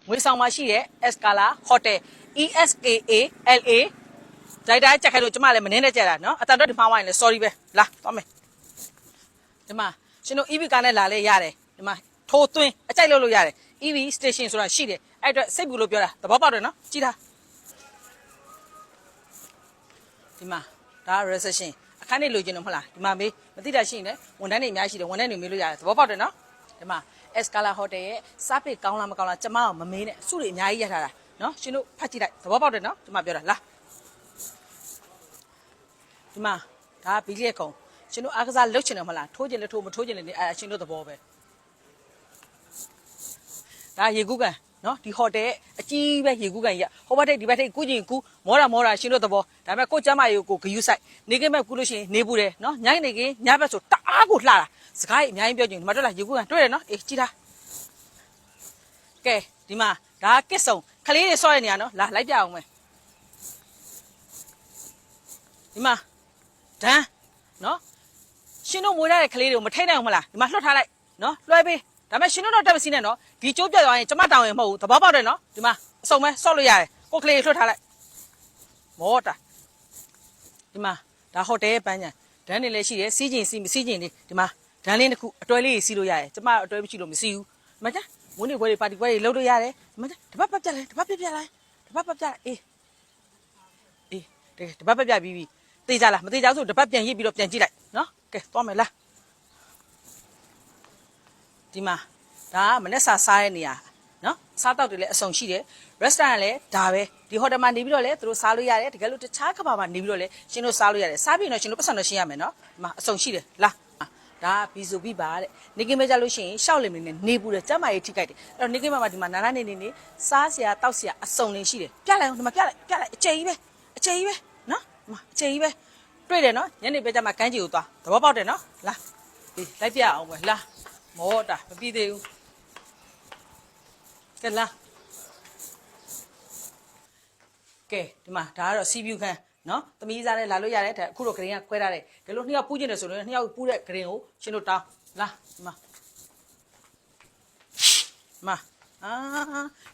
ငွေဆောင်မရှိတဲ့ Escala Hotel ESKALA ဒါတိုင်းချက်ခိုင်းလို့ကျမလည်းမနှင်းနဲ့ကြက်တာနော်အတန်တော့ဒီမှာဝိုင်းလဲ sorry ပဲလာသွားမယ်ဒီမှာရှင်တို့ EV ကားနဲ့လာလဲရတယ်ဒီမှာထိုးသွင်းအကြိုက်လုပ်လို့ရတယ် EV station ဆိုတာရှိတယ်အဲ့အတွက်စိတ်ပူလို့ပြောတာသဘောပေါက်တယ်နော်ကြည့်တာဒီမှာဒါ reception အခန်းနေလိုချင်တော့မဟုတ်လားဒီမှာမေးမသိတာရှိရင်လည်းဝန်ထမ်းတွေအများကြီးရှိတယ်ဝန်ထမ်းတွေမေးလို့ရတယ်သဘောပေါက်တယ်နော်ဒီမှာ Escala Hotel ရဲ့စားပိတ်ကောင်းလားမကောင်းလားကျမကမမေးနဲ့စုတွေအများကြီးရထားတာနော်ရှင်တို့ဖတ်ကြည့်လိုက်သဘောပေါက်တယ်နော်ကျမပြောတာလားဒီမှာဒါဘီလီရဲ့ကုံရှင်တို့အားကစားလုပ်ချင်တယ်မဟုတ်လားထိုးချင်လဲထိုးမထိုးချင်လဲနေရှင်တို့သဘောပဲဒါရေကူးကန်နော်ဒီဟိုတယ်အကြီးပဲရေကူးကန်ကြီးဟိုဘက်ထိပ်ဒီဘက်ထိပ်ကူးကျင်ကူးမောတာရှင်တို့သဘောဒါပေမဲ့ကိုကျမရေကိုဂယူးဆိုင်နေကမဲ့ကူးလို့ရှိရင်နေပူတယ်နော်ညနေခင်းညဘက်ဆိုတအားကိုလှတာစကားကြီးအများကြီးပြောချင်ဒီမှာတွေ့လားရေကူးကန်တွေ့တယ်နော်အေးကြည့်တာကဲဒီမှာဒါကစ်စုံခလေးတွေဆော့ရနေရနော်လာလိုက်ပြအောင်မယ်ဒီမှာဒန်းနော်ရှင်တို့မွေးရတဲ့ကလေးတွေကိုမထိနိုင်ဘူးမလားဒီမှာလွှတ်ထားလိုက်နော်လွှဲပေးဒါပေမဲ့ရှင်တို့တော့တက်မစီနဲ့နော်ဒီကျိုးပြတ်သွားရင်ကျမတောင်းရင်မဟုတ်ဘူးသဘောပေါက်တယ်နော်ဒီမှာအစုံပဲဆော့လို့ရတယ်ကိုကလေးလွှတ်ထားလိုက်မောတာဒီမှာဒါဟိုတယ်ပန်းညာဒန်းနေလည်းရှိတယ်စီးကျင်စီးမစီးကျင်လေးဒီမှာဒန်းလေးတစ်ခုအတွဲလေးစီးလို့ရတယ်ကျမအတွဲမရှိလို့မစီးဘူးဒီမှာကြာမွေးနေခွဲတွေပါတီခွဲတွေလုပ်လို့ရတယ်ဒီမှာကြာတပတ်ပတ်ပြလိုက်တပတ်ပြပြလိုက်တပတ်ပတ်ပြအေးတပတ်ပတ်ပြပြီးတေးကြလားမတေးကြဆိုတပတ်ပြန်ရစ်ပြီးတော့ပြန်ကြည့်လိုက်နော်ကဲသွားမယ်လားဒီမှာဒါကမနေ့စားရဲ့နေရာနော်စားတောက်တွေလည်းအစုံရှိတယ် restaurant လည်းဒါပဲဒီဟိုတယ်မှာနေပြီးတော့လည်းသူတို့စားလို့ရတယ်တကယ်လို့တခြားကဘာမှာနေပြီးတော့လည်းရှင်တို့စားလို့ရတယ်စားပြီးတော့ရှင်တို့ပတ်စံတော့ရှင်းရမယ်နော်ဒီမှာအစုံရှိတယ်လားဒါဘီဆိုပြီးပါတဲ့နေကင်းမဲကြလို့ရှိရင်ရှောက်လင်နေနေပူတယ်ကျမရေးထိကြိုက်တယ်အဲ့တော့နေကင်းမဲမှာဒီမှာနာနာနေစားစရာတောက်စရာအစုံလင်းရှိတယ်ပြလိုက်အောင်ဒီမှာပြလိုက်အကျယ်ကြီးပဲနော်ဒီမှာအကျယ်ကြီးပဲတွေ့တယ်နော်ညနေပဲကြမှာကန်းကြီးကိုသွားသဘောပေါက်တယ်နော်လာဒီလိုက်ပြအောင်ပဲလာမောတာမပြီးသေးဘူးကဲလာကဲဒီမှာဒါကတော့စီးပြူခန်းနော်သမီးစားနဲ့လာလို့ရတယ်အခုတော့ဂရင်ကခွဲထားတယ်ဒါလို့နှစ်ယောက်ပူးကျင်တယ်ဆိုတော့နှစ်ယောက်ပူးတဲ့ဂရင်ကိုရှင်းလို့တောင်းလာဒီမှာဒီ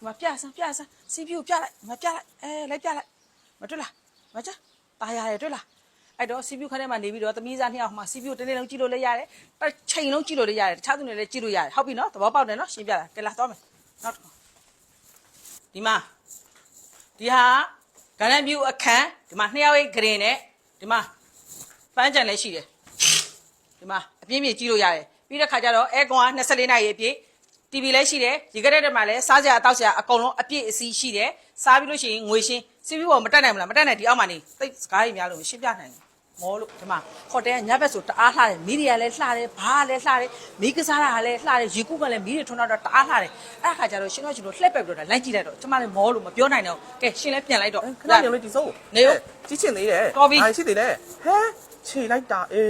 မှာပြဆန်းစီးပြူပြလိုက်မပြလိုက်လိုက်ပြလိုက်မတွေ့လားမချတားရတယ်တွေ့လားအဲ့တော့စီးပြူခန်းထဲမှာနေပြီးတော့သမီးစားနှစ်ယောက်မှာစီးပြူတင်းတင်းလုံးကြည့်လို့လည်းရတယ်တစ်ချိန်လုံးကြည့်လို့လည်းရတယ်တခြားသူတွေလည်းကြည့်လို့ရတယ်ဟုတ်ပြီနော်သဘောပေါက်တယ်နော်ရှင်းပြတာကဲလာသွားမယ်နောက်တစ်ခါဒီမှာဒီဟာဂရန်ပြူအခန်းဒီမှာနှစ်ယောက်ရဲ့ဂရင်နဲ့ဒီမှာပန်းချန်လည်းရှိတယ်ဒီမှာအပြင်းပြေကြည့်လို့ရတယ်ပြီးတဲ့ခါကျတော့အဲကွန်က24နာရီအပြည့် TV လည်းရှိတယ်ရေကတဲ့ထဲမှာလည်းစားစရာတောက်စရာအကုန်လုံးအပြည့်အစည်းရှိတယ်စားပြီးလို့ရှိရင်ငွေရှင်းစီးပြီးပေါ်မတက်နိုင်ဘူးလားမတက်နိုင်ဒီအောက်မှာနေသိစကားကြီးများလို့ရှင်းပြနိုင်တယ်မောလို့ဒီမှာဟိုတယ်ကညဘက်ဆိုတအားလှတယ်မီဒီယာလည်းလှတယ်ဘားလည်းလှတယ်မီးကစားတာလည်းလှတယ်ရေကူးကလည်းမီးတွေထွန်းတော့တအားလှတယ်အဲ့ခါကျတော့ရှင်တို့လှက်ပက်ပြီးတော့လိုက်ကြည့်လိုက်တော့ကျမလည်းမောလို့မပြောနိုင်တော့ကဲရှင်လည်းပြန်လိုက်တော့ခဏနေလို့ဒီစိုးနေရောကြည့်ချင်သေးတယ်တော်ပြီရှိသေးတယ်ဟဲခြေလိုက်တာအေး